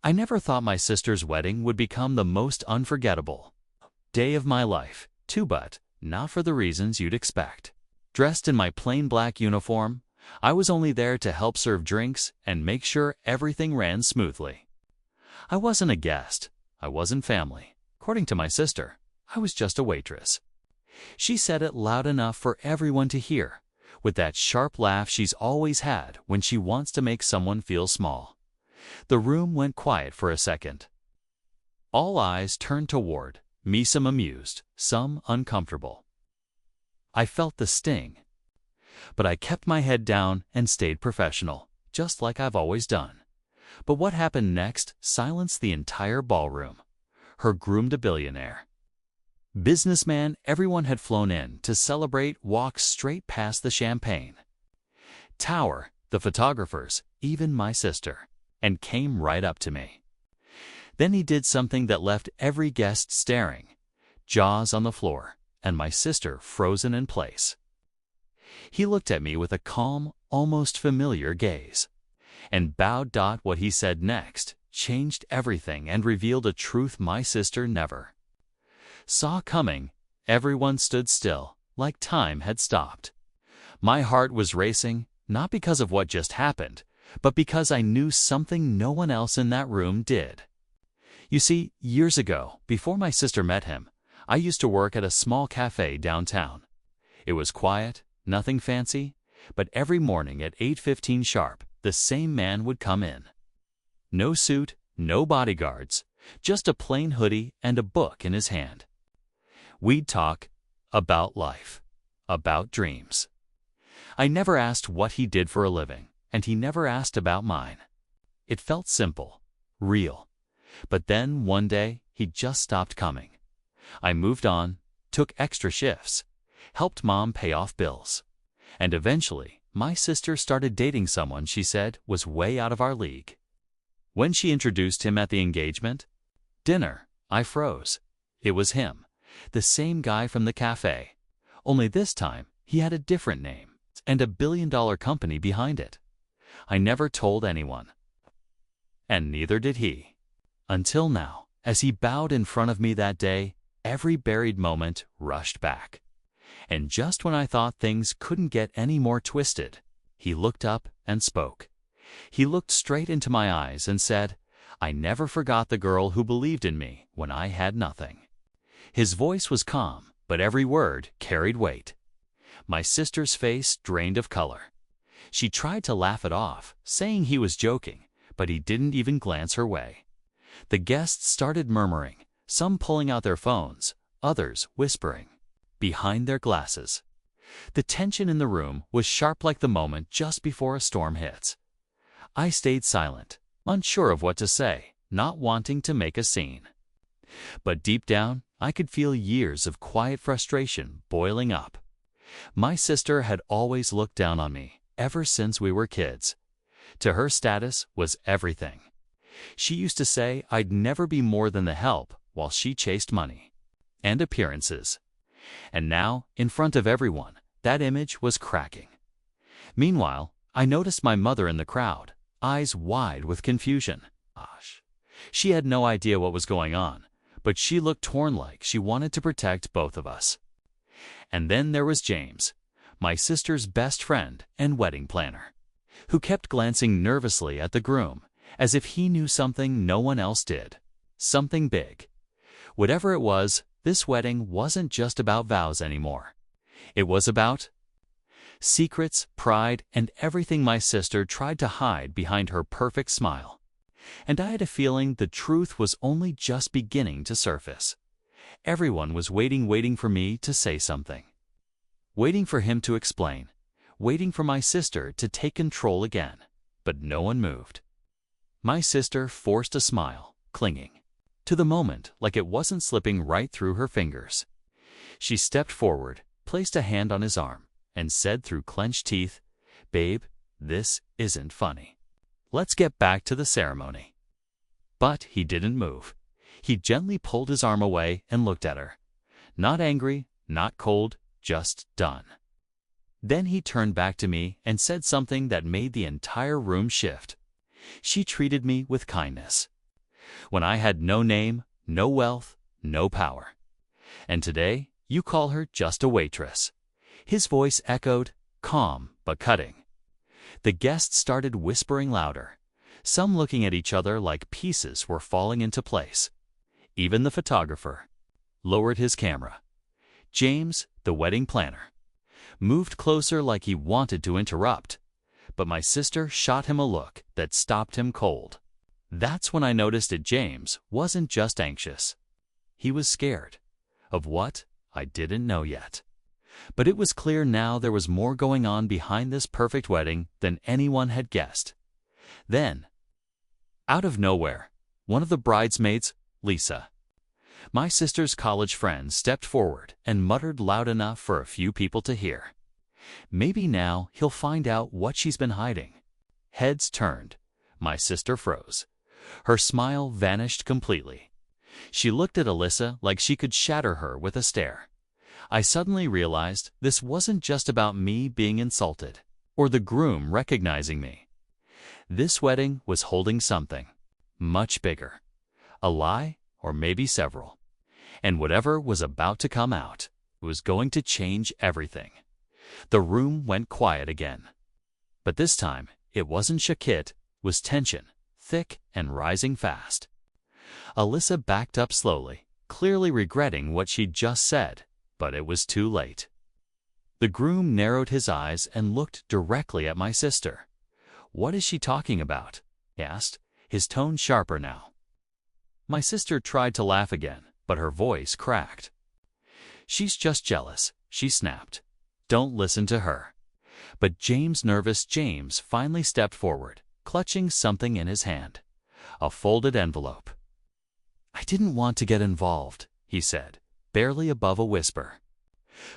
I never thought my sister's wedding would become the most unforgettable day of my life, too, but not for the reasons you'd expect. Dressed in my plain black uniform, I was only there to help serve drinks and make sure everything ran smoothly. I wasn't a guest. I wasn't family. According to my sister, I was just a waitress. She said it loud enough for everyone to hear, with that sharp laugh she's always had when she wants to make someone feel small. The room went quiet for a second. All eyes turned toward me, some amused, some uncomfortable. I felt the sting, but I kept my head down and stayed professional, just like I've always done. But what happened next silenced the entire ballroom. Her groomed a billionaire businessman everyone had flown in to celebrate walked straight past the champagne tower, the photographers, even my sister, and came right up to me. Then he did something that left every guest staring, jaws on the floor, and my sister frozen in place. He looked at me with a calm, almost familiar gaze, and bowed. What he said next changed everything and revealed a truth my sister never saw coming. Everyone stood still, like time had stopped. My heart was racing, not because of what just happened, but because I knew something no one else in that room did. You see, years ago, before my sister met him, I used to work at a small cafe downtown. It was quiet, nothing fancy, but every morning at 8:15 sharp, the same man would come in. No suit, no bodyguards, just a plain hoodie and a book in his hand. We'd talk about life, about dreams. I never asked what he did for a living, and he never asked about mine. It felt simple, real. But then, one day, he just stopped coming. I moved on, took extra shifts, helped Mom pay off bills. And eventually, my sister started dating someone she said was way out of our league. When she introduced him at the engagement dinner, I froze. It was him, the same guy from the cafe. Only this time, he had a different name and a billion-dollar company behind it. I never told anyone. And neither did he. Until now, as he bowed in front of me that day, every buried moment rushed back. And just when I thought things couldn't get any more twisted, he looked up and spoke. He looked straight into my eyes and said, "I never forgot the girl who believed in me when I had nothing." His voice was calm, but every word carried weight. My sister's face drained of color. She tried to laugh it off, saying he was joking, but he didn't even glance her way. The guests started murmuring, some pulling out their phones, others whispering behind their glasses. The tension in the room was sharp, like the moment just before a storm hits. I stayed silent, unsure of what to say, not wanting to make a scene. But deep down, I could feel years of quiet frustration boiling up. My sister had always looked down on me, ever since we were kids. To her, status was everything. She used to say I'd never be more than the help while she chased money and appearances. And now, in front of everyone, that image was cracking. Meanwhile, I noticed my mother in the crowd, eyes wide with confusion. Gosh. She had no idea what was going on, but she looked torn, like she wanted to protect both of us. And then there was James, my sister's best friend and wedding planner, who kept glancing nervously at the groom, as if he knew something no one else did. Something big. Whatever it was, this wedding wasn't just about vows anymore. It was about secrets, pride, and everything my sister tried to hide behind her perfect smile. And I had a feeling the truth was only just beginning to surface. Everyone was waiting for me to say something. Waiting for him to explain. Waiting for my sister to take control again. But no one moved. My sister forced a smile, clinging to the moment like it wasn't slipping right through her fingers. She stepped forward, placed a hand on his arm, and said through clenched teeth, "Babe, this isn't funny. Let's get back to the ceremony." But he didn't move. He gently pulled his arm away and looked at her. Not angry, not cold, just done. Then he turned back to me and said something that made the entire room shift. She treated me with kindness. when I had no name, no wealth, no power. And today, you call her just a waitress." His voice echoed, calm but cutting. The guests started whispering louder, some looking at each other like pieces were falling into place. Even the photographer lowered his camera. James, the wedding planner, moved closer like he wanted to interrupt, but my sister shot him a look that stopped him cold. That's when I noticed that James wasn't just anxious. He was scared. Of what? I didn't know yet. But it was clear now there was more going on behind this perfect wedding than anyone had guessed. Then, out of nowhere, one of the bridesmaids, Lisa, my sister's college friend, stepped forward and muttered loud enough for a few people to hear. Maybe now he'll find out what she's been hiding. Heads turned. My sister froze. Her smile vanished completely. She looked at Alyssa like she could shatter her with a stare. I suddenly realized this wasn't just about me being insulted, or the groom recognizing me. This wedding was holding something much bigger. A lie, or maybe several. And whatever was about to come out was going to change everything. The room went quiet again. But this time, it wasn't shock, it was tension, thick and rising fast. Alyssa backed up slowly, clearly regretting what she'd just said, but it was too late. The groom narrowed his eyes and looked directly at my sister. "What is she talking about?" he asked, his tone sharper now. My sister tried to laugh again, but her voice cracked. "She's just jealous," she snapped. "Don't listen to her." But nervous James finally stepped forward, clutching something in his hand. A folded envelope. "I didn't want to get involved," he said, barely above a whisper.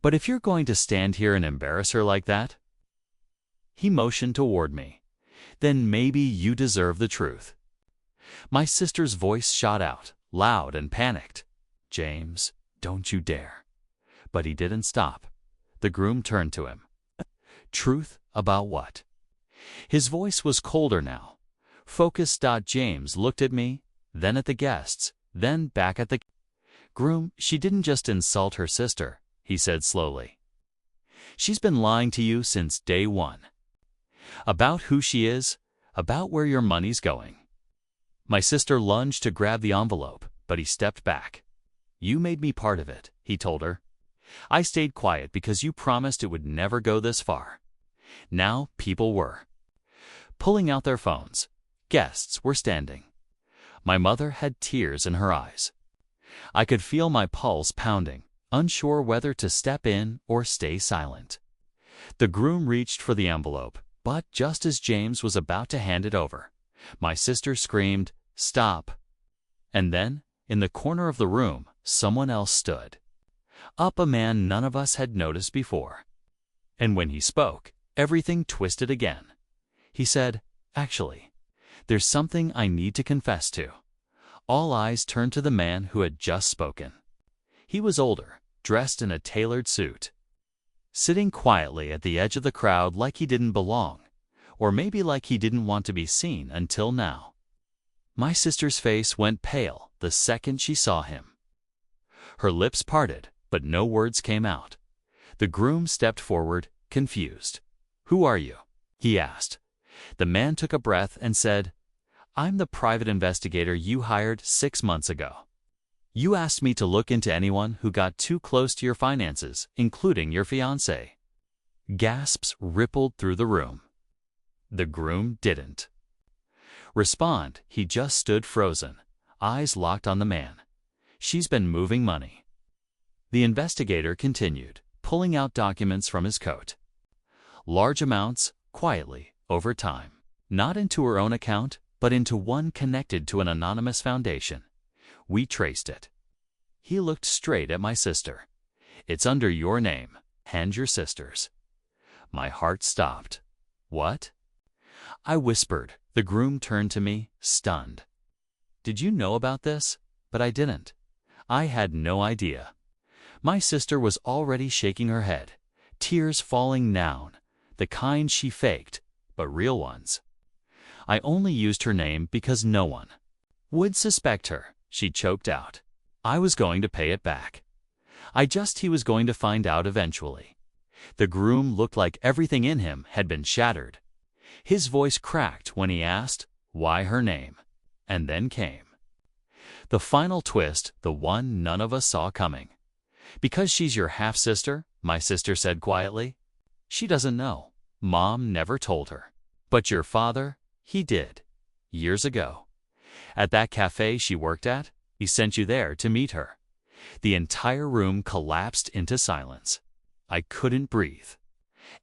"But if you're going to stand here and embarrass her like that," he motioned toward me, "then maybe you deserve the truth." My sister's voice shot out, loud and panicked. "James, don't you dare." But he didn't stop. The groom turned to him. "Truth about what?" His voice was colder now. Focused. James looked at me, then at the guests, then back at the groom. "She didn't just insult her sister," he said slowly. "She's been lying to you since day one. About who she is, about where your money's going." My sister lunged to grab the envelope, but he stepped back. "You made me part of it," he told her. "I stayed quiet because you promised it would never go this far." Now people were pulling out their phones. Guests were standing. My mother had tears in her eyes. I could feel my pulse pounding, unsure whether to step in or stay silent. The groom reached for the envelope, but just as James was about to hand it over, my sister screamed, "Stop!" And then, in the corner of the room, someone else stood. Up, a man none of us had noticed before. And when he spoke, everything twisted again. He said, "Actually, there's something I need to confess to." All eyes turned to the man who had just spoken. He was older, dressed in a tailored suit, sitting quietly at the edge of the crowd like he didn't belong, or maybe like he didn't want to be seen until now. My sister's face went pale the second she saw him. Her lips parted, but no words came out. The groom stepped forward, confused. "Who are you?" he asked. The man took a breath and said, "I'm the private investigator you hired 6 months ago. You asked me to look into anyone who got too close to your finances, including your fiancée." Gasps rippled through the room. The groom didn't respond. He just stood frozen, eyes locked on the man. "She's been moving money." The investigator continued, pulling out documents from his coat. Large amounts, quietly, over time. Not into her own account, but into one connected to an anonymous foundation. We traced it. He looked straight at my sister. "It's under your name, and your sister's." My heart stopped. "What?" I whispered. The groom turned to me, stunned. "Did you know about this?" But I didn't. I had no idea. My sister was already shaking her head, tears falling down, the kind she faked, but real ones. "I only used her name because no one would suspect her, she choked out. I was going to pay it back. He was going to find out eventually. The groom looked like everything in him had been shattered. His voice cracked when he asked, why her name? And then came the final twist, the one none of us saw coming. Because she's your half-sister, my sister said quietly. She doesn't know. Mom never told her. But your father, he did. Years ago. At that cafe she worked at, he sent you there to meet her. The entire room collapsed into silence. I couldn't breathe.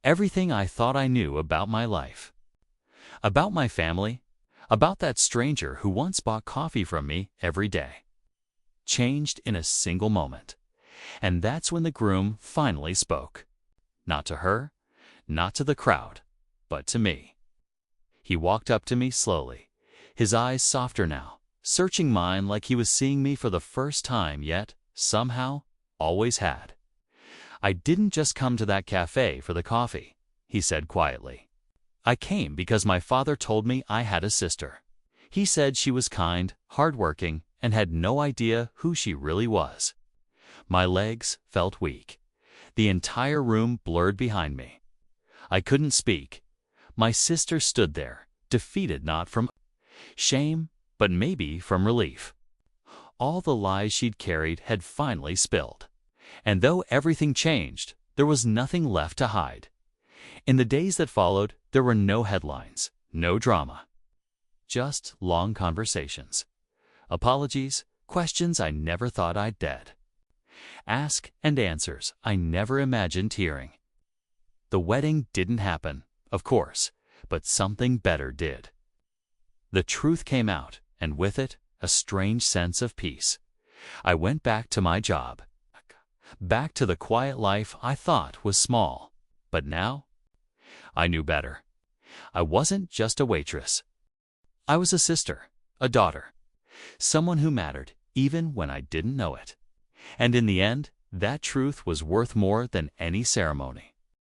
Everything I thought I knew about my life, about my family, about that stranger who once bought coffee from me every day, changed in a single moment. And that's when the groom finally spoke. Not to her, not to the crowd, but to me. He walked up to me slowly, his eyes softer now, searching mine like he was seeing me for the first time yet, somehow, always had. I didn't just come to that cafe for the coffee, he said quietly. I came because my father told me I had a sister. He said she was kind, hardworking, and had no idea who she really was. My legs felt weak. The entire room blurred behind me. I couldn't speak. My sister stood there, defeated not from shame, but maybe from relief. All the lies she'd carried had finally spilled. And though everything changed, there was nothing left to hide. In the days that followed, there were no headlines, no drama. Just long conversations. Apologies, questions I never thought I'd dead. Ask and answers I never imagined hearing. The wedding didn't happen, of course, but something better did. The truth came out, and with it, a strange sense of peace. I went back to my job. Back to the quiet life I thought was small. But now, I knew better. I wasn't just a waitress. I was a sister, a daughter, someone who mattered even when I didn't know it. And in the end, that truth was worth more than any ceremony.